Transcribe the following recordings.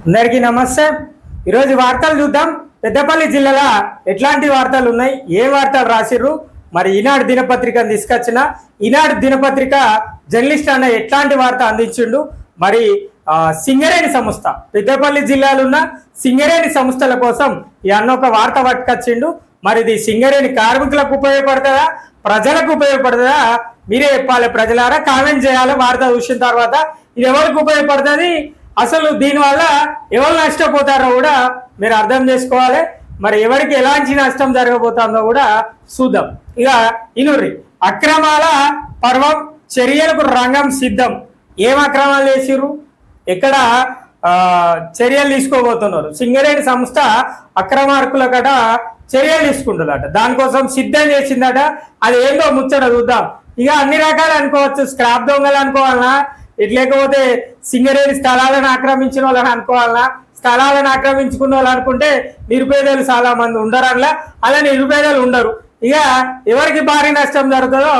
అందరికీ నమస్తే। ఈరోజు వార్తలు చూద్దాం। పెద్దపల్లి జిల్లాలో ఎట్లాంటి వార్తలు ఉన్నాయి, ఏ వార్తలు రాసిర్రు, మరి ఈనాడు దినపత్రికను తీసుకొచ్చిన ఈనాడు దినపత్రిక జర్నలిస్ట్ అన్న ఎట్లాంటి వార్త అందించిండు। మరి సింగరేణి సంస్థ పెద్దపల్లి జిల్లాలో ఉన్న సింగరేణి సంస్థల కోసం ఈ అన్న ఒక వార్త పట్టుకొచ్చిండు। మరి ఇది సింగరేణి కార్మికులకు ఉపయోగపడుతుందా, ప్రజలకు ఉపయోగపడుతుందా, మీరే చెప్పాలి ప్రజలారా, కామెంట్ చేయాలి। వార్త చూసిన తర్వాత ఇది ఎవరికి ఉపయోగపడుతుంది, అసలు దీనివల్ల ఎవరు నష్టపోతారో కూడా మీరు అర్థం చేసుకోవాలి। మరి ఎవరికి ఎలాంటి నష్టం జరగబోతుందో కూడా చూద్దాం। ఇక ఇనుర్రి అక్రమాల పర్వం, చర్యలకు రంగం సిద్ధం। ఏం అక్రమాలు చేసిర్రు, ఎక్కడ చర్యలు తీసుకోబోతున్నారు, సింగరేణి సంస్థ అక్రమార్కుల కట చర్యలు తీసుకుంటుందట, దానికోసం సిద్ధం చేసిందట। అది ఏందో ముచ్చట చూద్దాం। ఇక అన్ని రకాలు అనుకోవచ్చు, స్క్రాప్ దొంగలు అనుకోవాలన్నా, లేకపోతే సింగరేణి స్థలాలను ఆక్రమించిన వాళ్ళని అనుకోవాలన్నా, స్థలాలను ఆక్రమించుకున్న వాళ్ళు అనుకుంటే నిరుపేదలు చాలా మంది ఉండరు, అలా నిరుపేదలు ఉండరు। ఇక ఎవరికి భారీ నష్టం జరుగుతుందో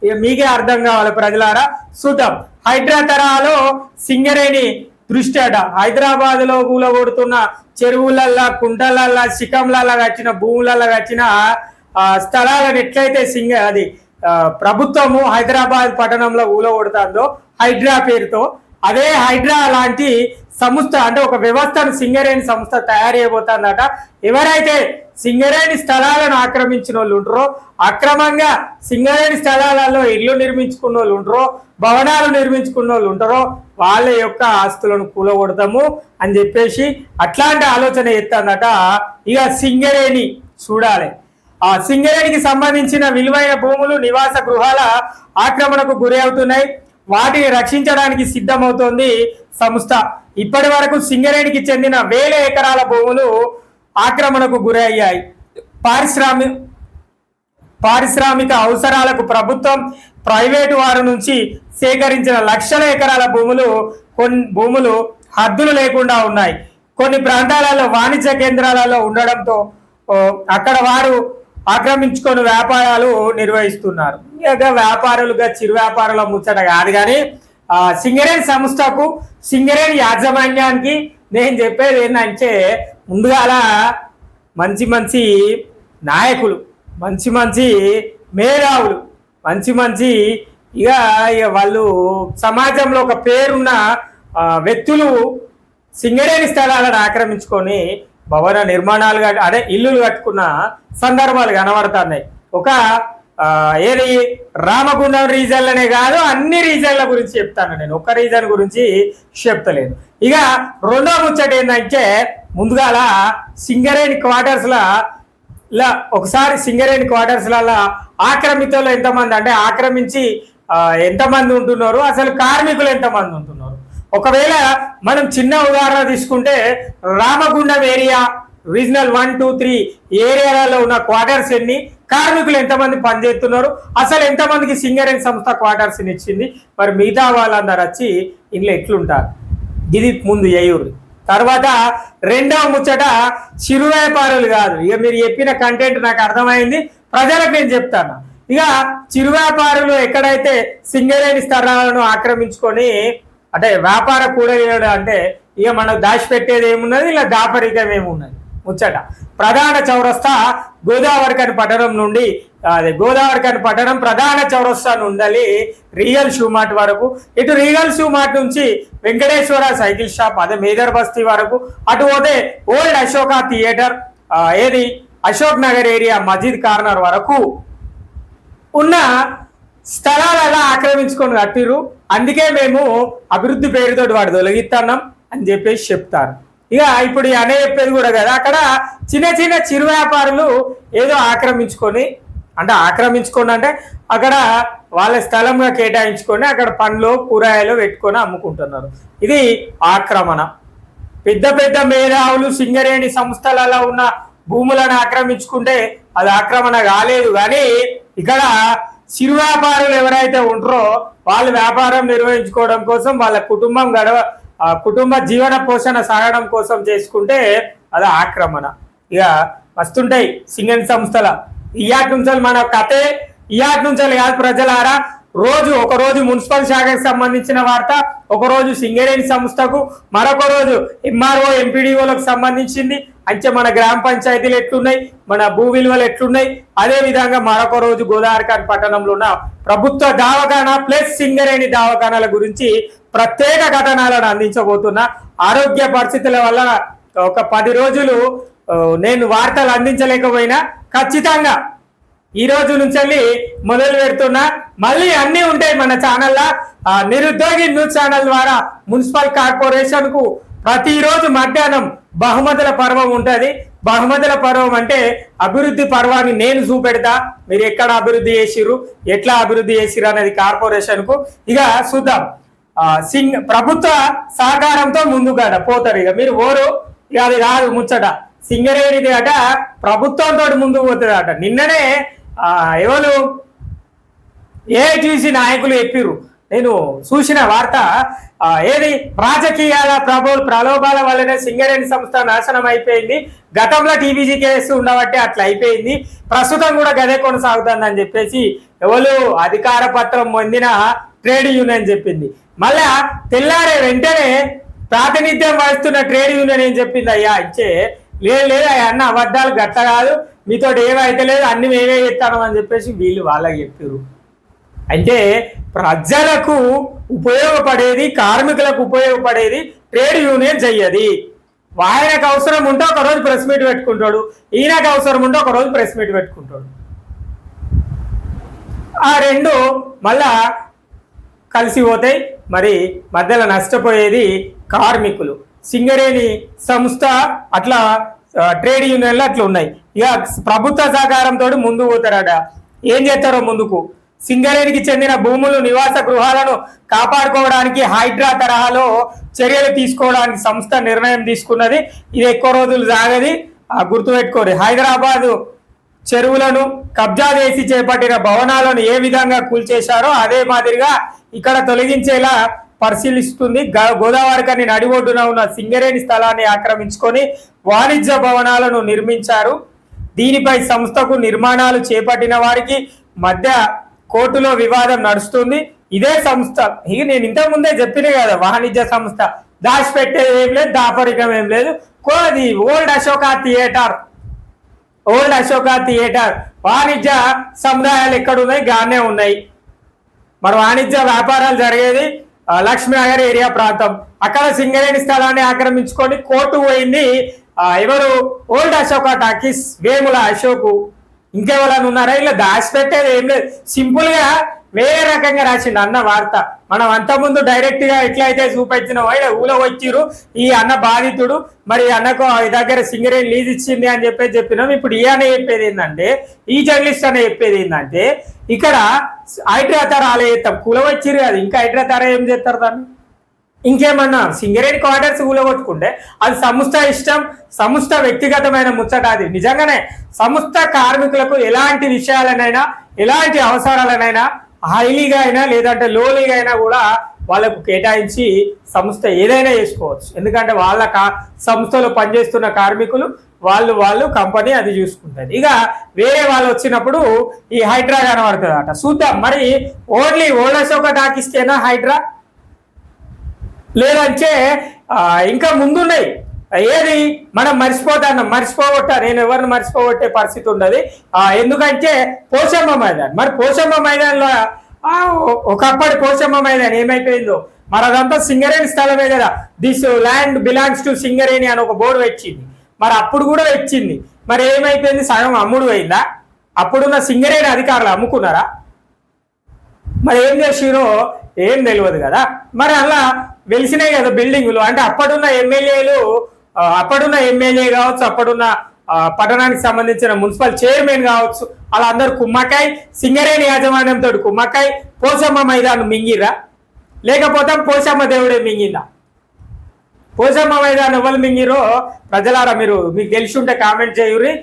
ఇక మీకే అర్థం కావాలి ప్రజలారా, చూద్దాం। హైడ్రా తరహాలో సింగరేణి దృష్టి అట, హైదరాబాద్ లో కూలగొడుతున్న చెరువులల్లా, కుంటలల్లా, శిఖంలల్లా కట్టిన భూములల్లా కట్టిన స్థలాలను ఎట్లయితే అది ప్రభుత్వము హైదరాబాద్ పట్టణంలో ఊలగొడుతుందో హైడ్రా పేరుతో, అదే హైడ్రా లాంటి సంస్థ అంటే ఒక వ్యవస్థను సింగరేణి సంస్థ తయారు చేయబోతుందట। ఎవరైతే సింగరేణి స్థలాలను ఆక్రమించిన వాళ్ళు ఉంటారో, అక్రమంగా సింగరేణి స్థలాలలో ఇల్లు నిర్మించుకున్న వాళ్ళు ఉంటారో, భవనాలు నిర్మించుకున్న వాళ్ళు ఉంటారో, వాళ్ళ యొక్క ఆస్తులను కూలగొడతాము అని చెప్పేసి అట్లాంటి ఆలోచన ఎత్తందట। ఇక సింగరేణి చూడాలి, ఆ సింగరేణికి సంబంధించిన విలువైన భూములు, నివాస గృహాల ఆక్రమణకు గురి అవుతున్నాయి, వాటిని రక్షించడానికి సిద్ధమవుతోంది సంస్థ। ఇప్పటి వరకు సింగరేణికి చెందిన 1000 ఎకరాల భూములు ఆక్రమణకు గురయ్యాయి। పారిశ్రామిక అవసరాలకు ప్రభుత్వం, ప్రైవేటు వారి నుంచి సేకరించిన లక్షల ఎకరాల భూములు హద్దులు లేకుండా ఉన్నాయి। కొన్ని ప్రాంతాలలో వాణిజ్య కేంద్రాలలో ఉండడంతో అక్కడ వారు ఆక్రమించుకొని వ్యాపారాలు నిర్వహిస్తున్నారు। ఇక వ్యాపారులుగా చిరు వ్యాపారుల ముచ్చట కాదు, కానీ సింగరేణి సంస్థకు, సింగరేణి యాజమాన్యానికి నేను చెప్పేది ఏంటంటే, ముందుగాల మంచి మంచి నాయకులు, మంచి మంచి మేధావులు, మంచి ఇక వాళ్ళు సమాజంలో ఒక పేరున్న వ్యక్తులు సింగరేణి స్థలాలను ఆక్రమించుకొని భవన నిర్మాణాలు అదే ఇల్లులు కట్టుకున్న సందర్భాలు కనబడుతున్నాయి। ఒక ఏది రామగుండం రీజన్లనే కాదు, అన్ని రీజన్ల గురించి చెప్తాను నేను, ఒక రీజన్ గురించి చెప్తలేను। ఇక రెండో ముచ్చట ఏంటంటే, ముందుగాల సింగరేణి క్వార్టర్స్లా ఒకసారి సింగరేణి క్వార్టర్స్లలో ఆక్రమితులు ఎంతమంది అంటే ఆక్రమించి ఎంతమంది ఉంటున్నారు, అసలు కార్మికులు ఎంతమంది ఉంటున్నారు। ఒకవేళ మనం చిన్న ఉదాహరణ తీసుకుంటే, రామగుండం ఏరియా రీజనల్ 1, 2, 3 ఏరియాలలో ఉన్న క్వార్టర్స్ ఎన్ని, కార్మికులు ఎంతమంది పనిచేస్తున్నారు, అసలు ఎంతమందికి సింగరేణి సంస్థ క్వార్టర్స్ ఇచ్చింది, మరి మిగతా వాళ్ళందరూ వచ్చి ఇంట్లో ఎట్లుంటారు, ఇది ముందు ఎయ్యూరు। తర్వాత రెండవ ముచ్చట చిరు వ్యాపారులు కాదు, ఇక మీరు చెప్పిన కంటెంట్ నాకు అర్థమైంది, ప్రజలకు నేను చెప్తాను। ఇక చిరు వ్యాపారులు ఎక్కడైతే సింగరేణి స్థలాలను ఆక్రమించుకొని అంటే వ్యాపార కూడలి అంటే ఇక మనకు దాచిపెట్టేది ఏమున్నది, ఇలా దాపరికం ఏమున్నది ముచ్చట। ప్రధాన చౌరస్తా గోదావరిఖని పట్టణం నుండి గోదావరిఖని పట్టణం ప్రధాన చౌరస్తా నుండి రియల్ షూ మార్ట్ వరకు, ఇటు రియల్ షూ మార్ట్ నుంచి వెంకటేశ్వర సైకిల్ షాప్, అదే మేదర్ బస్తీ వరకు, అటు పోతే ఓల్డ్ అశోక థియేటర్, ఏది అశోక్ నగర్ ఏరియా మజీద్ కార్నర్ వరకు ఉన్న స్థలాలలో ఆక్రమించుకొని కట్టిరు, అందుకే మేము అభివృద్ధి పేరుతో వాడు తొలగిస్తున్నాం అని చెప్పేసి చెప్తారు। ఇక ఇప్పుడు అనే చెప్పేది కూడా కదా, అక్కడ చిన్న చిన్న చిరు వ్యాపారులు ఏదో ఆక్రమించుకొని అంటే అక్కడ వాళ్ళ స్థలంగా కేటాయించుకొని అక్కడ పండ్లు కూరగాయలు పెట్టుకొని అమ్ముకుంటున్నారు, ఇది ఆక్రమణ। పెద్ద పెద్ద మేధావులు సింగరేణి సంస్థలలో ఉన్న భూములను ఆక్రమించుకుంటే అది ఆక్రమణ కాలేదు, కానీ ఇక్కడ చిరు వ్యాపారులు ఎవరైతే ఉంటారో వాళ్ళు వ్యాపారం నిర్వహించుకోవడం కోసం, వాళ్ళ కుటుంబ జీవన పోషణ సాగడం కోసం చేసుకుంటే అది ఆక్రమణ। ఇక వస్తుంటాయి సింగరేణి సంస్థల, ఇయాటి నుంచి మన కథే, ఇయాటి నుంచి కాదు ప్రజలారా, రోజు ఒక రోజు మున్సిపల్ శాఖకు సంబంధించిన వార్త, ఒక రోజు సింగరేణి సంస్థకు, మరొక రోజు ఎంఆర్ఓ ఎంపీడీఓలకు సంబంధించింది, అంటే మన గ్రామ పంచాయతీలు ఎట్లున్నాయి, మన భూ విలువలు ఎట్లున్నాయి, అదే విధంగా మరొక రోజు గోదావరిఖాన్ పట్టణంలో ఉన్న ప్రభుత్వ దవాఖానా ప్లస్ సింగరేణి దవాఖానాల గురించి ప్రత్యేక కథనాలను అందించబోతున్నా. ఆరోగ్య పరిస్థితుల వల్ల ఒక 10 రోజులు నేను వార్తలు అందించలేకపోయినా ఖచ్చితంగా ఈ రోజు నుంచి మొదలు పెడుతున్నా. మళ్ళీ అన్ని ఉంటాయి మన ఛానల్లో. నిరుద్యోగి న్యూస్ ఛానల్ ద్వారా మున్సిపల్ కార్పొరేషన్ కు ప్రతిరోజు మధ్యాహ్నం బహుమతుల పర్వం ఉంటుంది. బహుమతుల పర్వం అంటే అభివృద్ధి పర్వాన్ని నేను చూపెడతా. మీరు ఎక్కడ అభివృద్ధి చేసిర్రు, ఎట్లా అభివృద్ధి చేసిర్రు అనేది కార్పొరేషన్ కు ఇక చూద్దాం. ప్రభుత్వ సహకారంతో ముందుగా పోతారు. ఇక మీరు ఓరు ఇక అది కాదు ముచ్చట. సింగరేణిది అట ప్రభుత్వంతో ముందుకు పోతుంది అట. నిన్ననే ఎవరు ఏఐటీసీ నాయకులు చెప్పిర్రు, నేను చూసిన వార్త. ఏది రాజకీయాల ప్రలోభాల వల్లనే సింగరేణి సంస్థ నాశనం అయిపోయింది. గతంలో టీబీజీ కేసు ఉండబట్టే అట్లా అయిపోయింది, ప్రస్తుతం కూడా గదే కొనసాగుతుంది అని చెప్పేసి ఎవరు అధికార పత్రం పొందిన ట్రేడ్ యూనియన్ చెప్పింది. మళ్ళా తెల్లారే వెంటనే ప్రాతినిధ్యం వహిస్తున్న ట్రేడ్ యూనియన్ ఏం చెప్పింది, అయ్యా ఇచ్చే లేదు అన్న అబద్ధాలు గట్ట కాదు, మీతో ఏమైతే లేదు అన్ని మేమే చెప్తాను అని చెప్పేసి వీళ్ళు వాళ్ళకి చెప్పారు. అంటే ప్రజలకు ఉపయోగపడేది, కార్మికులకు ఉపయోగపడేది ట్రేడ్ యూనియన్ చెయ్యది. ఆయనకు అవసరం ఉంటే ఒకరోజు ప్రెస్ మీట్ పెట్టుకుంటాడు, ఈయనకు అవసరం ఉంటే ఒకరోజు ప్రెస్ మీట్ పెట్టుకుంటాడు. ఆ రెండు మళ్ళా కలిసి పోతాయి. మరి మధ్యలో నష్టపోయేది కార్మికులు. సింగరేణి సంస్థ అట్లా ట్రేడ్ యూనియన్లు అట్లా ఉన్నాయి. ఇక ప్రభుత్వ సహకారంతో ముందుకు పోతారట. ఏం చేస్తారో ముందుకు, సింగరేణికి చెందిన భూములు, నివాస గృహాలను కాపాడుకోవడానికి హైడ్రా తరహాలో చర్యలు తీసుకోవడానికి సంస్థ నిర్ణయం తీసుకున్నది. ఇది ఎక్కువ రోజులు సాగది, గుర్తుపెట్టుకోరు. హైదరాబాదు చెరువులను కబ్జా చేసి చేపట్టిన భవనాలను ఏ విధంగా కూల్చేశారో అదే మాదిరిగా ఇక్కడ తొలగించేలా పరిశీలిస్తుంది. గోదావరిఖని నడిబొడ్డున ఉన్న సింగరేణి స్థలాన్ని ఆక్రమించుకొని వాణిజ్య భవనాలను నిర్మించారు. దీనిపై సంస్థకు నిర్మాణాలు చేపట్టిన వారికి మధ్య కోర్టులో వివాదం నడుస్తుంది. ఇదే సంస్థ ఇక నేను ఇంతకు ముందే చెప్పిన కదా, వాణిజ్య సంస్థ దాచిపెట్టేది ఏం లేదు, దాపరికం ఏం లేదు. కోది ఓల్డ్ అశోక థియేటర్ వాణిజ్య సముదాయాలు ఎక్కడున్నాయి, గానే ఉన్నాయి. మరి వాణిజ్య వ్యాపారాలు జరిగేది లక్ష్మీనగర్ ఏరియా ప్రాంతం. అక్కడ సింగరేణి స్థలాన్ని ఆక్రమించుకొని కోర్టు పోయింది. ఎవరు, ఓల్డ్ అశోక టాకీస్, వేముల అశోకు. ఇంకెవరైనా ఉన్నారా? ఇలా దాచిపెట్టేది ఏం లేదు. సింపుల్ గా వేరే రకంగా రాసిండు అన్న వార్త. మనం అంతకుముందు డైరెక్ట్ గా ఎట్లయితే చూపించిన ఊళ్ళో వచ్చిరు, ఈ అన్న బాధితుడు, మరి అన్నకు దగ్గర సింగరేణి లీజ్ ఇచ్చింది అని చెప్పినాం. ఇప్పుడు ఈ అన్న చెప్పేది ఏంటంటే, ఈ జర్నలిస్ట్ అన్న చెప్పేది ఏంటంటే, ఇక్కడ హైడ్రాతార ఆలయం కూలవచ్చిరు కదా, ఇంకా హైడ్రాతార ఏం చేస్తారు దాన్ని? ఇంకేమన్నా సింగరేణి క్వార్టర్స్ కూలగొట్టుకుంటే అది సంస్థ ఇష్టం, సంస్థ వ్యక్తిగతమైన ముచ్చట. అది నిజంగానే సంస్థ కార్మికులకు ఎలాంటి విషయాలనైనా, ఎలాంటి అవసరాలనైనా హైలీగా అయినా లేదంటే లోలీగా అయినా కూడా వాళ్ళకు కేటాయించి సంస్థ ఏదైనా చేసుకోవచ్చు. ఎందుకంటే వాళ్ళ సంస్థలో పనిచేస్తున్న కార్మికులు వాళ్ళు కంపెనీ అది చూసుకుంటుంది. ఇక వేరే వాళ్ళు వచ్చినప్పుడు ఈ హైడ్రా కనబడుతుంది అట. చూద్దాం మరి, ఓన్లీ ఓల్డ్ అశోక టాకీస్కేనా హైడ్రా, లేదంటే ఇంకా ముందున్నాయి. ఏది మనం మర్చిపోగొట్టా, నేను ఎవరిని మర్చిపోగొట్టే పరిస్థితి ఉండదు. ఎందుకంటే పోచమ్మ మైదాన్, మరి పోచమ్మ మైదాన్లో ఒకప్పటి పోచమ్మ మైదాన్ ఏమైపోయిందో, మరి అదంతా సింగరేణి స్థలమే కదా. This land belongs to Singareni అని ఒక బోర్డు వచ్చింది. మరి అప్పుడు కూడా వచ్చింది, మరి ఏమైపోయింది? సగం అమ్ముడు పోయిందా? అప్పుడున్న సింగరేణి అధికారులు అమ్ముకున్నారా? మరి ఏం చేసిరో ఏం తెలియదు కదా. మరి అలా వెలిసినాయి కదా బిల్డింగులు. అంటే అప్పుడున్న ఎమ్మెల్యే కావచ్చు, అప్పుడున్న పట్టణానికి సంబంధించిన మున్సిపల్ చైర్మన్ కావచ్చు, వాళ్ళందరూ కుమ్మకాయ, సింగరేణి యాజమాన్యంతో కుమ్మకాయ పోచమ్మ మైదానం మింగిరా, లేకపోతే పోచమ్మ దేవుడే మింగిందా? పోచమ్మ మైదానం ఎవరు మింగిరో ప్రజలారా మీకు తెలిసి ఉంటే కామెంట్ చేయుర్రి,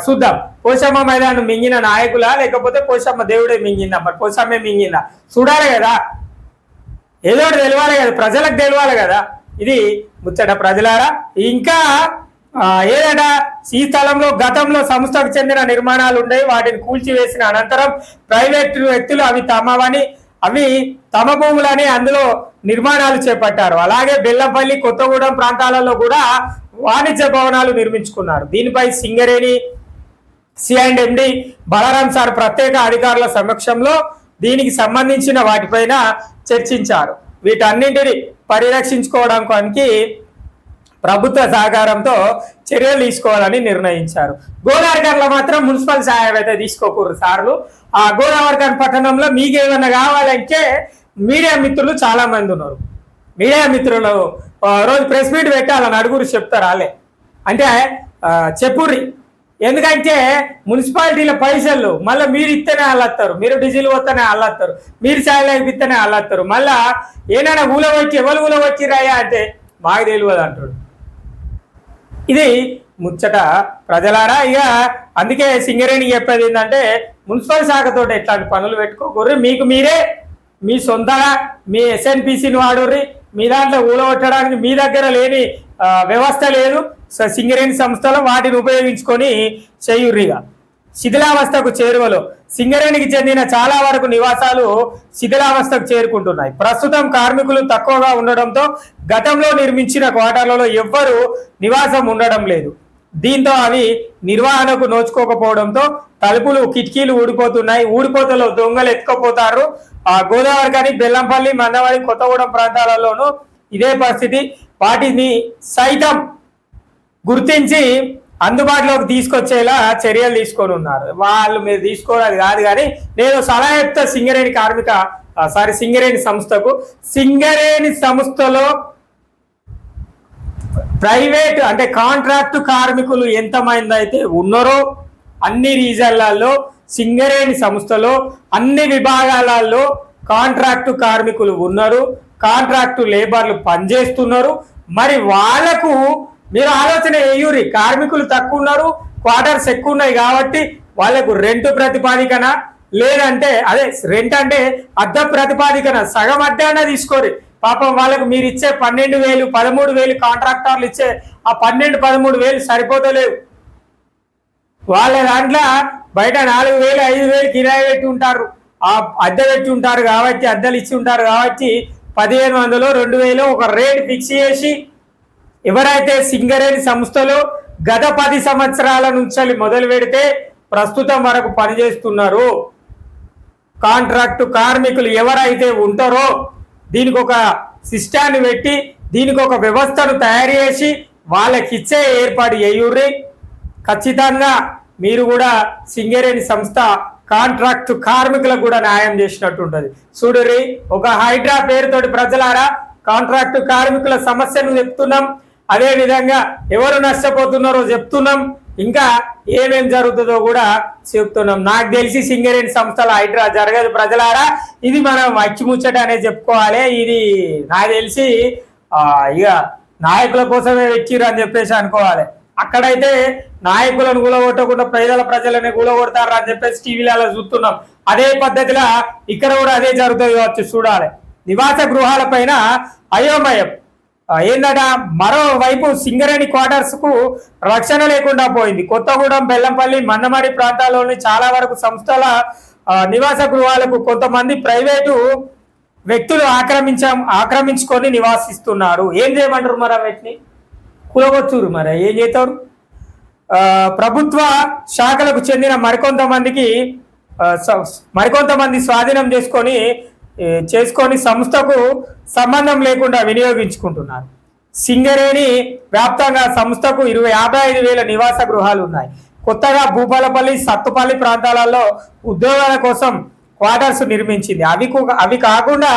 చూద్దాం. పోచమ్మ మైదానం మింగిన నాయకులా, లేకపోతే పోచమ్మ దేవుడే మింగిందా? మరి పోచమ్మే మింగిందా చూడాలి కదా, ఏదో ఒకటి తెలియాలి కదా, ప్రజలకు తెలియాలి కదా. ఇది ముచ్చట ప్రజలారా. ఇంకా ఏదట, ఈ స్థలంలో గతంలో సంస్థకు చెందిన నిర్మాణాలు ఉండేవి, వాటిని కూల్చివేసిన అనంతరం ప్రైవేట్ వ్యక్తులు అవి తమవని అవి తమ భూములని అందులో నిర్మాణాలు చేపట్టారు. అలాగే బెల్లంపల్లి, కొత్తగూడెం ప్రాంతాలలో కూడా వాణిజ్య భవనాలు నిర్మించుకున్నారు. దీనిపై సింగరేణి సిఐండ్ఎండి బలరాం సార్ ప్రత్యేక అధికారుల సమక్షంలో దీనికి సంబంధించిన వాటిపైన చర్చించారు. వీటన్నింటిని పరిరక్షించుకోవడానికి ప్రభుత్వ సహకారంతో చర్యలు తీసుకోవాలని నిర్ణయించారు. గోదావరిఖనిలో మాత్రం మున్సిపల్ సహాయం అయితే తీసుకోకూడదు సార్లు. ఆ గోదావరిఖని పట్టణంలో మీకు ఏమైనా కావాలంటే మీడియా మిత్రులు చాలా మంది ఉన్నారు. మీడియా మిత్రులు రోజు ప్రెస్ మీట్ పెట్టాలని అడుగురు చెప్తారు. వాళ్ళే అంటే చెప్పుర్రి. ఎందుకంటే మున్సిపాలిటీల పైసలు మళ్ళీ మీరు ఇస్తేనే అల్లస్తారు, మీరు డీజిల్ పోతేనే అల్లస్తారు, మీరు ఛాయలు ఇస్తేనే అల్లస్తారు. మళ్ళా ఏమైనా ఊళ్ళో వచ్చి ఎవరు ఊళ్ళో వచ్చిరాయా అంటే మాకు తెలియదు అంటాడు. ఇది ముచ్చట ప్రజలారా. ఇక అందుకే సింగరేణి చెప్పేది ఏంటంటే మున్సిపల్ శాఖతో ఇట్లాంటి పనులు పెట్టుకోకూడదు. మీకు మీరే మీ సొంతగా మీ ఎస్ఎన్పిసిని వాడుర్రి. మీ దాంట్లో ఊడగొట్టడానికి మీ దగ్గర లేని వ్యవస్థ లేదు. సింగరేణి సంస్థలో వాటిని ఉపయోగించుకొని చేయుర్రిగా. శిథిలావస్థకు చేరువలో సింగరేణికి చెందిన చాలా వరకు నివాసాలు శిథిలావస్థకు చేరుకుంటున్నాయి. ప్రస్తుతం కార్మికులు తక్కువగా ఉండడంతో గతంలో నిర్మించిన క్వార్టర్లలో ఎవ్వరూ నివాసం ఉండడం లేదు. దీంతో అవి నిర్వహణకు నోచుకోకపోవడంతో తలుపులు, కిటికీలు ఊడిపోతున్నాయి. ఊడిపోతలో దొంగలు ఎత్తుకపోతారు. గోదావరిఖని, బెల్లంపల్లి, మందవాడి, కొత్తగూడెం ప్రాంతాలలోనూ ఇదే పరిస్థితి. వాటిని సైతం గుర్తించి అందుబాటులోకి తీసుకొచ్చేలా చర్యలు తీసుకొని ఉన్నారు. వాళ్ళు మీరు తీసుకోవాలి కాదు, కానీ నేను సలహా చెప్తా సింగరేణి సంస్థకు. సింగరేణి సంస్థలో ప్రైవేట్ అంటే కాంట్రాక్టు కార్మికులు ఎంతమంది అయితే ఉన్నారో అన్ని రీజన్లలో సింగరేణి సంస్థలో అన్ని విభాగాలలో కాంట్రాక్టు కార్మికులు ఉన్నారు. కాంట్రాక్టు లేబర్లు పనిచేస్తున్నారు. మరి వాళ్లకు మీరు ఆలోచన వేయురి. కార్మికులు తక్కువ ఉన్నారు, క్వార్టర్స్ ఎక్కువ ఉన్నాయి కాబట్టి వాళ్లకు రెంట్ ప్రతిపాదికన, లేదంటే అదే రెంట్ అంటే అద్దె ప్రతిపాదికన సగం అద్దె తీసుకోరు. పాపం వాళ్ళకు మీరు ఇచ్చే 12,000 13,000 కాంట్రాక్టర్లు ఇచ్చే ఆ 12-13,000 సరిపోతలేవు. వాళ్ళ దాంట్లో బయట 4,000 5,000 కిరాయి పెట్టి ఉంటారు, ఆ అద్దె పెట్టి ఉంటారు కాబట్టి, అద్దెలు ఇచ్చి ఉంటారు కాబట్టి 1,500 2,000 ఒక రేట్ ఫిక్స్ చేసి ఎవరైతే సింగరేణి సంస్థలో గత 10 సంవత్సరాల నుంచి మొదలు పెడితే ప్రస్తుతం వరకు పనిచేస్తున్నారు కాంట్రాక్టు కార్మికులు ఎవరైతే ఉంటారో దీనికి ఒక సిస్టాన్ని పెట్టి దీనికి ఒక వ్యవస్థను తయారు చేసి వాళ్ళకి ఇచ్చే ఏర్పాటు చేయుర్రి. ఖచ్చితంగా మీరు కూడా సింగరేణి సంస్థ కాంట్రాక్టు కార్మికులకు కూడా న్యాయం చేసినట్టు ఉంటుంది. చూడుర్రి, ఒక హైడ్రా పేరుతోటి ప్రజలారా కాంట్రాక్టు కార్మికుల సమస్యను చెప్తున్నాం. అదే విధంగా ఎవరు నష్టపోతున్నారో చెప్తున్నాం. ఇంకా ఏమేం జరుగుతుందో కూడా చెప్తున్నాం. నాకు తెలిసి సింగరేణి సంస్థల హైడ్రా జరగదు ప్రజలారా. ఇది మనం అచ్చిముచ్చట అనేది చెప్పుకోవాలి. ఇది నాకు తెలిసి ఇక నాయకుల కోసమే వెచ్చిర్రు అని చెప్పేసి అనుకోవాలి. అక్కడైతే నాయకులను కూలగొట్టకుండా ప్రజలని కూలగొడతారు అని చెప్పేసి టీవీలలో చూస్తున్నాం. అదే పద్ధతిలో ఇక్కడ కూడా అదే జరుగుతుంది కావచ్చు, చూడాలి. నివాస గృహాల పైన అయోమయం ఏందట, మరోవైపు సింగరేణి క్వార్టర్స్ కు రక్షణ లేకుండా పోయింది. కొత్తగూడెం, బెల్లంపల్లి, మందమడి ప్రాంతాల్లోని చాలా వరకు సంస్థల నివాస గృహాలకు కొంతమంది ప్రైవేటు వ్యక్తులు ఆక్రమించుకొని నివాసిస్తున్నారు. ఏం చేయమంటారు మరి? వీటిని కూలగొచ్చురు. మరి ఏం చేస్తారు? ప్రభుత్వ శాఖలకు చెందిన మరికొంతమంది స్వాధీనం చేసుకొని సంస్థకు సంబంధం లేకుండా వినియోగించుకుంటున్నారు. సింగరేణి వ్యాప్తంగా సంస్థకు 55,000 నివాస గృహాలు ఉన్నాయి. కొత్తగా భూపాలపల్లి, సత్తుపల్లి ప్రాంతాలలో ఉద్యోగాల కోసం క్వార్టర్స్ నిర్మించింది. అవి కాకుండా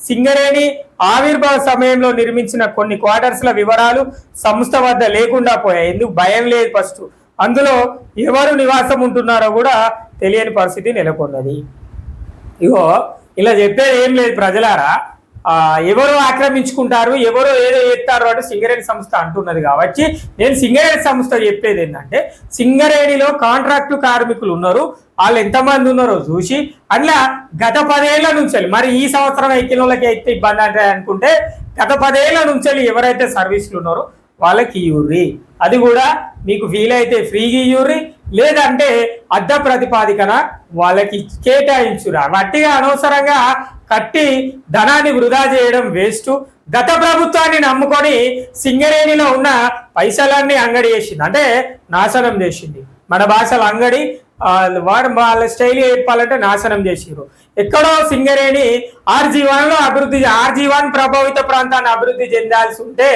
సింగరేణి ఆవిర్భావ సమయంలో నిర్మించిన కొన్ని క్వార్టర్స్ల వివరాలు సంస్థ వద్ద లేకుండా పోయాయి. ఎందుకు? భయం లేదు ఫస్ట్. అందులో ఎవరు నివాసం ఉంటున్నారో కూడా తెలియని పరిస్థితి నెలకొన్నది. ఇగో ఇలా చెప్పేది ఏం లేదు ప్రజలారా. ఎవరు ఆక్రమించుకుంటారు, ఎవరు ఏదో చేస్తారు అంటే సింగరేణి సంస్థ అంటున్నది కాబట్టి నేను సింగరేణి సంస్థ చెప్పేది ఏంటంటే సింగరేణిలో కాంట్రాక్టు కార్మికులు ఉన్నారు. వాళ్ళు ఎంతమంది ఉన్నారో చూసి అట్లా గత 10 ఏళ్ల నుంచి, మరి ఈ సంవత్సరం ఎక్కినోళ్ళకి అయితే ఇబ్బంది అంటే అనుకుంటే గత 10 ఏళ్ల నుంచి ఎవరైతే సర్వీసులు ఉన్నారో వాళ్ళకి ఇవ్వుర్రి. అది కూడా మీకు వీలైతే ఫ్రీగా ఇవ్వుర్రి, లేదంటే అద్దె ప్రతిపాదికన వాళ్ళకి కేటాయించురా. వట్టిగా అనవసరంగా కట్టి ధనాన్ని వృధా చేయడం వేస్ట్. గత ప్రభుత్వాన్ని నమ్ముకొని సింగరేణిలో ఉన్న పైసలన్నీ అంగడి చేసింది, అంటే నాశనం చేసింది. మన భాషలో అంగడి, వాళ్ళ స్టైల్ చెప్పాలంటే నాశనం చేసిరు. ఎక్కడో సింగరేణి RG1లో అభివృద్ధి, RG1 ప్రభావిత ప్రాంతాన్ని అభివృద్ధి చెందాల్సి ఉంటే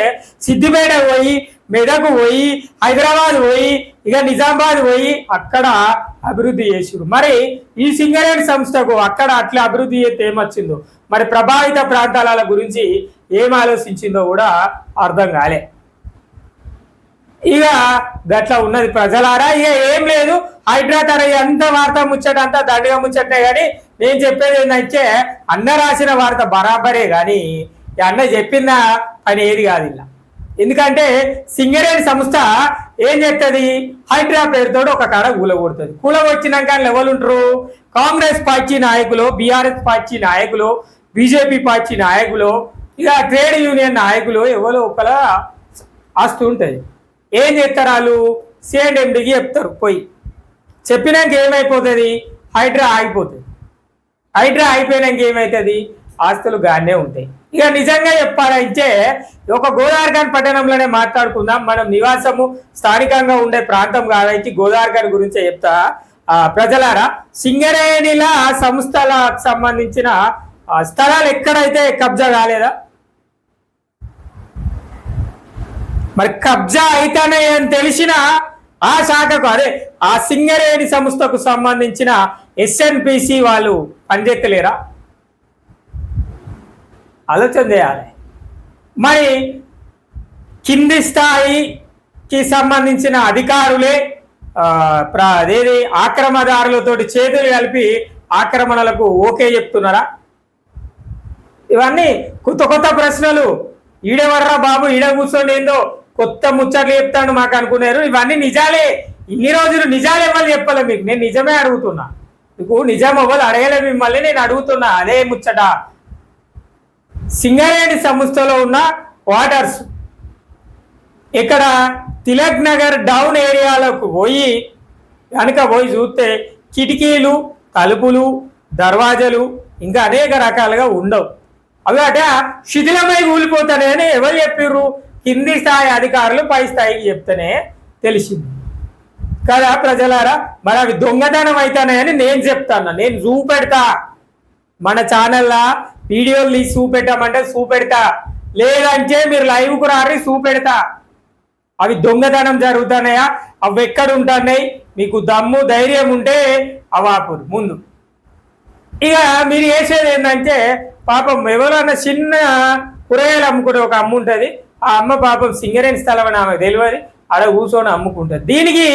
సిద్దిపేట పోయి, మెదక్ పోయి, హైదరాబాద్ పోయి, ఇక నిజామాబాద్ పోయి అక్కడ అభివృద్ధి చేసిరు. మరి ఈ సింగరేణి సంస్థకు అక్కడ అట్లా అభివృద్ధి చేస్తే ఏమొచ్చిందో, మరి ప్రభావిత ప్రాంతాల గురించి ఏం ఆలోచించిందో కూడా అర్థం కాలే. ఇక గట్లా ఉన్నది ప్రజలారా. ఇక ఏం లేదు, హైడ్రా ఎంత వార్త ముచ్చట అంతా దండిగా ముచ్చటే. కానీ నేను చెప్పేది ఏంటంటే అన్న రాసిన వార్త బరాబరే, కానీ అన్న చెప్పిన పని ఏది కాదు ఇలా. ఎందుకంటే సింగరేణి సంస్థ ఏం చేస్తుంది, హైడ్రా పేరుతో ఒక కాడ కూలగొడుతుంది. కూలగొచ్చినాక ఎవరు ఉంటారు, కాంగ్రెస్ పార్టీ నాయకులు, బీఆర్ఎస్ పార్టీ నాయకులు, బీజేపీ పార్టీ నాయకులు, ఇక ట్రేడ్ యూనియన్ నాయకులు ఎవరో ఒకలా ఆస్తు ఉంటుంది. ఏం చేస్తారు వాళ్ళు, C&MDకి చెప్తారు. పోయి చెప్పినాక ఏమైపోతుంది, హైడ్రా ఆగిపోతుంది. హైడ్రా అయిపోయినాక ఏమవుతుంది, ఆస్తులు గానే ఉంటాయి. ఇక నిజంగా చెప్పాలంటే ఒక గోదావరిఖాన్ పట్టణంలోనే మాట్లాడుకుందాం. మనం నివాసము స్థానికంగా ఉండే ప్రాంతం కాబట్టి గోదావరిఖాన్ గురించే చెప్తా. ప్రజలారా, సింగరేణిల సంస్థలకు సంబంధించిన స్థలాలు ఎక్కడైతే కబ్జా కాలేదా, మరి కబ్జా అయితేనే అని తెలిసిన ఆ శాఖకు, అదే ఆ సింగరేణి సంస్థకు సంబంధించిన SNPC వాళ్ళు పనిచేయలేరా? ఆలోచన చేయాలి. మరి కింది స్థాయికి సంబంధించిన అధికారులే అదేది ఆక్రమణదారులతో చేతులు కలిపి ఆక్రమణలకు ఓకే చెప్తున్నారా? ఇవన్నీ కొత్త కొత్త ప్రశ్నలు. ఈడెవర్రా బాబు, ఈడ కూర్చోండి ఏందో కొత్త ముచ్చట్లు చెప్తాను మాకు అనుకున్నారు. ఇవన్నీ నిజాలే. ఇన్ని రోజులు నిజాలు ఇవ్వాలి చెప్పలే మీకు. నేను నిజమే అడుగుతున్నా, మీకు నిజం అవ్వాలి అడగలే మిమ్మల్ని, నేను అడుగుతున్నా అదే ముచ్చట. సింగరేణి సంస్థలో ఉన్న వాటర్స్ ఇక్కడ తిలక్ నగర్ డౌన్ ఏరియాలకు పోయి కనుక పోయి చూస్తే కిటికీలు, తలుపులు, దర్వాజలు ఇంకా అనేక రకాలుగా ఉండవు. అవి అట శిథిలమై కూలిపోతానని ఎవరు చెప్పిర్రు, కింది స్థాయి అధికారులు పై స్థాయికి చెప్తేనే తెలిసింది కదా ప్రజలారా. మరి అవి దొంగతనం అవుతానని నేను చెప్తాను, నేను చూపెడతా. మన ఛానల్లో వీడియోలు తీసి చూపెట్టామంటే చూపెడతా, లేదంటే మీరు లైవ్కు రారి చూపెడతా. అవి దొంగతనం జరుగుతున్నాయా, అవి ఎక్కడ ఉంటున్నాయి, మీకు దమ్ము ధైర్యం ఉంటే అవాపురు ముందు. ఇక మీరు చేసేది ఏంటంటే, పాపం ఎవరన్నా చిన్న కూరగాయలు అమ్ముకునే ఒక అమ్మ ఉంటుంది. ఆ అమ్మ పాపం సింగరేణి స్థలం అని ఆమెకు తెలియదు, ఆడ కూర్చొని అమ్ముకుంటుంది. దీనికి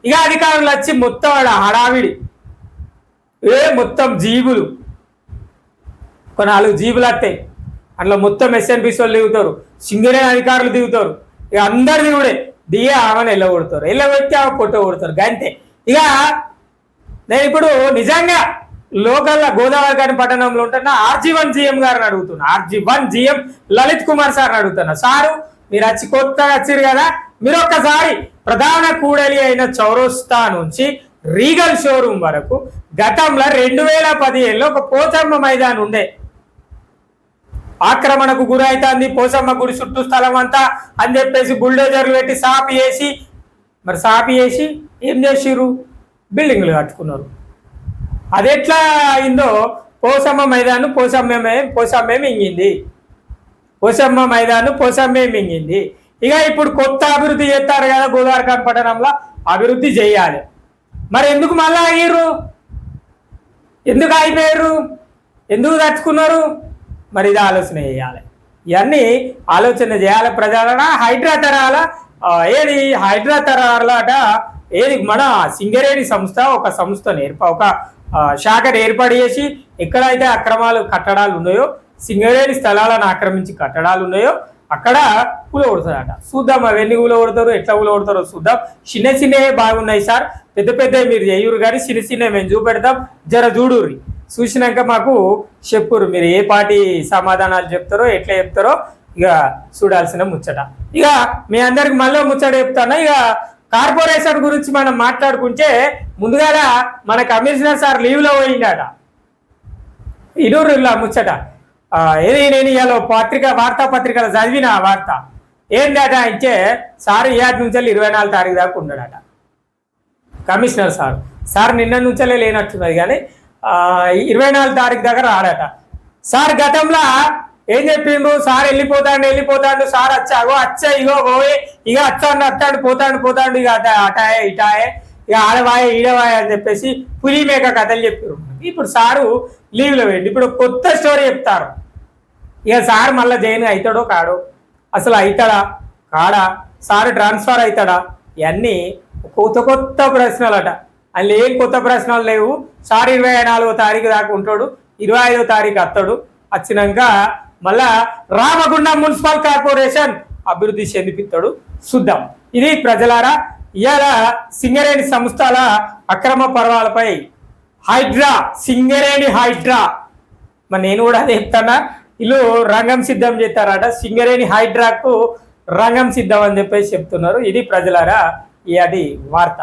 ఇక అధికారులు వచ్చి మొత్తం ఆడ హడావిడి, మొత్తం జీబులు, ఒక 4 జీబులు వస్తాయి. అందులో మొత్తం SNPC వాళ్ళు దిగుతారు, సింగరేణి అధికారులు దిగుతారు. ఇక అందరు దిగుడే దిగే ఆమెను వెళ్ళగొడతారు, వెళ్ళగొట్టి ఆమె పొట్ట కొడతారు గంతే. ఇక నేను ఇప్పుడు నిజంగా లోకల్ గోదావరిఖాన్ పట్టణంలో ఉంటున్న RG1 GM గారిని అడుగుతున్నా, RG1 GM లలిత్ కుమార్ సార్ని అడుగుతున్నా. సారు, మీరు వచ్చి కొత్తగా వచ్చారు కదా, మీరు ఒక్కసారి ప్రధాన కూడలి అయిన చౌరస్తా నుంచి రీగల్ షోరూమ్ వరకు గతంలో 2015లో ఒక పోచమ్మ మైదాన్ ఉండే, ఆక్రమణకు గురైతుంది పోచమ్మ గుడి చుట్టూ స్థలం అంతా అని చెప్పేసి బుల్డోజర్లు పెట్టి సాపి వేసి, మరి సాపి వేసి ఏం చేసిర్రు, బిల్డింగ్లు కట్టుకున్నారు. అది ఎట్లా అయిందో, పోసమ్మ మైదాను పోసమ్మే మింగింది, పోసమ్మ మైదాను పోసమ్మే మింగింది. ఇక ఇప్పుడు కొత్త అభివృద్ధి చేస్తారు కదా గోదావరిఖాన్ పట్టణంలో, అభివృద్ధి చేయాలి. మరి ఎందుకు మళ్ళీ ఆగిర్రు, ఎందుకు ఆగిపోయారు, ఎందుకు తట్టుకున్నారు? మరి ఇది ఆలోచన చేయాలి, ఇవన్నీ ఆలోచన చేయాలి ప్రజలన. హైడ్రా తరాల ఏది హైడ్రా తరాలట ఏది మన సింగరేణి సంస్థ ఒక సంస్థను ఒక శాఖను ఏర్పాటు చేసి ఎక్కడైతే అక్రమాలు కట్టడాలు ఉన్నాయో, సింగరేణి స్థలాలను ఆక్రమించి కట్టడాలు ఉన్నాయో అక్కడ కూలగొడతారట. చూద్దాం అవన్నీ కూలగొడతారు, ఎట్లా కూలగొడతారో చూద్దాం. చిన్న చిన్నవి బాగున్నాయి సార్, పెద్ద పెద్ద మీరు చెయ్యరు కానీ చిన్న చిన్నవి మేము చూపెడతాం, జర చూడుర్రి. చూసినాక మాకు చెప్పురు, మీరు ఏ పార్టీ సమాధానాలు చెప్తారో ఎట్లా చెప్తారో ఇక చూడాల్సిన ముచ్చట. ఇక మీ అందరికి మళ్ళీ ముచ్చట చెప్తాను. ఇక కార్పొరేషన్ గురించి మనం మాట్లాడుకుంటే ముందుగా మన కమిషనర్ సార్ లీవ్లో పోయిందట. ఇడూరులా ముచ్చట ఏది నేను ఇవాళ వార్తాపత్రికలు చదివిన ఆ వార్త ఏంటట అంటే సార్ ఏడు నుంచి 24 తారీఖు దాకా ఉండడట కమిషనర్ సార్ నిన్న నుంచే లేనట్టున్నది కానీ 24 తారీఖు దాకా రాడట. సార్ గతంలో ఏం చెప్పిండు, సార్ వెళ్ళిపోతాడు సార్ వచ్చా ఇగో పోయి ఇక అట్టాడు పోతాడు ఇక అటాయే ఇటాయే ఇక ఆడవాయ ఈడవాయ అని చెప్పేసి పులిమేక కథలు చెప్పారు. ఇప్పుడు సారు లీవ్లో వెళ్ళి ఇప్పుడు కొత్త స్టోరీ చెప్తారు. ఇక సార్ మళ్ళీ జైన్ అవుతాడో కాడో, అసలు అవుతాడా కాడా, సార్ ట్రాన్స్ఫర్ అవుతాడా, ఇవన్నీ కొత్త ప్రశ్నలట. అందులో ఏం కొత్త ప్రశ్నలు లేవు. సార్ 24వ తారీఖు దాకా ఉంటాడు, 25వ తారీఖు వస్తాడు. వచ్చినాక మళ్ళా రామగుండం మున్సిపల్ కార్పొరేషన్ అభివృద్ధి చెందిపిస్తాడు. చూద్దాం. ఇది ప్రజలారా ఇవాళ సింగరేణి సంస్థల అక్రమ పర్వాలపై సింగరేణి హైడ్రా మరి నేను కూడా అదే చెప్తానా, వీళ్ళు రంగం సిద్ధం చేస్తారట. సింగరేణి హైడ్రాకు రంగం సిద్ధం అని చెప్పేసి చెప్తున్నారు. ఇది ప్రజలారా ఈ వార్త.